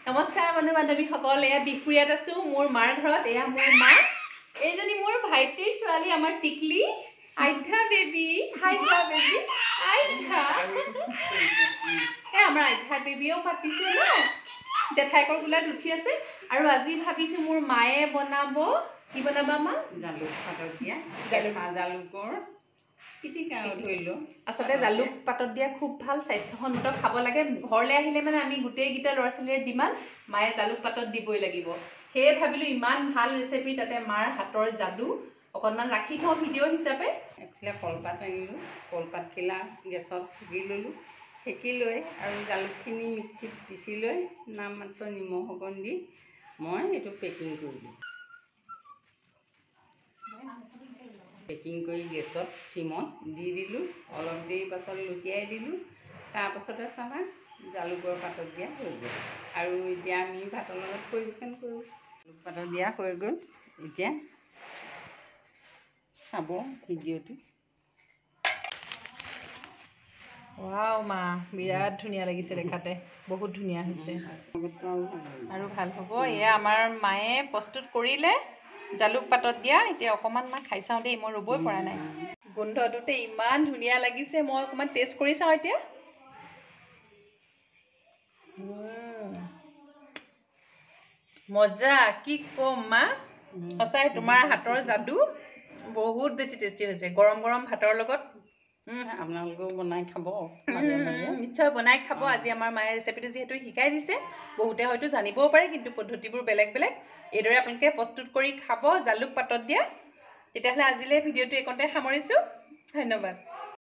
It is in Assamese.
নমস্কাৰ বন্ধু বান্ধৱীসকল, এয়া বিহপুৰীয়াত আছো মোৰ মাৰ ঘৰত। এয়া মোৰ মা, এইজনী মোৰ ভাইটিৰ ছোৱালী আমাৰ টিকলি আইধা বেবী। আইধা বেবী আইধা আমাৰ আইধা বেবীও পাতিছো ন, জেঠাইকৰ কোলাত উঠি আছে। আৰু আজি ভাবিছো মোৰ মায়ে বনাব, কি বনাবা মা? জালুক পাতত দিয়া কেঁচা জালুকৰ পিটিকা ধৰিলো। আচলতে জালুক পাতত দিয়া খুব ভাল, স্বাস্থ্যসন্মত খাব লাগে। ঘৰলৈ আহিলে মানে আমি গোটেইকেইটা ল'ৰা ছোৱালীৰ ডিমাণ্ড মায়ে জালুক পাতত দিবই লাগিব। সেয়ে ভাবিলো ইমান ভাল ৰেচিপি, তাতে মাৰ হাতৰ যাদু অকণমান ৰাখি থওঁ ভিডিঅ' হিচাপে। এফালে কলপাত আনিলোঁ, কলপাতখিলা গেছত সেকি ল'লোঁ, সেকি লৈ আৰু জালুকখিনি মিক্সিত পিচি লৈ নামমাত্ৰ নিমখ অকণ দি মই এইটো পেকিং কৰিলোঁ। পেকিং কৰি গেছত চিমত দি দিলোঁ। অলপ দেৰি পাছত লুটিয়াই দিলোঁ। তাৰপাছতে চাবা জালুকৰ পাতত দিয়া হৈ গ'ল। আৰু এতিয়া আমি ভাতৰ লগত পৰিৱেশন কৰোঁ। জালুক পাতত দিয়া হৈ গ'ল। এতিয়া চাব ভিডিঅ'টো। ৱাও মা, বিৰাট ধুনীয়া লাগিছে দেখাতে, বহুত ধুনীয়া হৈছে আৰু ভাল হ'ব। এয়া আমাৰ মায়ে প্ৰস্তুত কৰিলে জালুক পাতত দিয়া। এতিয়া অকণমান মা খাই চাওঁ দেই, মই ৰ'বই পৰা নাই। গোন্ধটোতে ইমান ধুনীয়া লাগিছে, মই অকণমান টেষ্ট কৰি চাওঁ এতিয়া। মজা, কি ক'ম মা, সঁচাই তোমাৰ হাতৰ যাদু বহুত বেছি টেষ্টি হৈছে। গৰম গৰম ভাতৰ লগত আপোনালোকেও বনাই খাব, নিশ্চয় বনাই খাব। আজি আমাৰ মায়ে ৰেচিপিটো যিহেতু শিকাই দিছে, বহুতে হয়তো জানিবও পাৰে, কিন্তু পদ্ধতিবোৰ বেলেগ বেলেগ। এইদৰে আপোনালোকে প্ৰস্তুত কৰি খাব জালুক পাতত দিয়া। তেতিয়াহ'লে আজিলৈ ভিডিঅ'টো এইকণতে সামৰিছোঁ। ধন্যবাদ।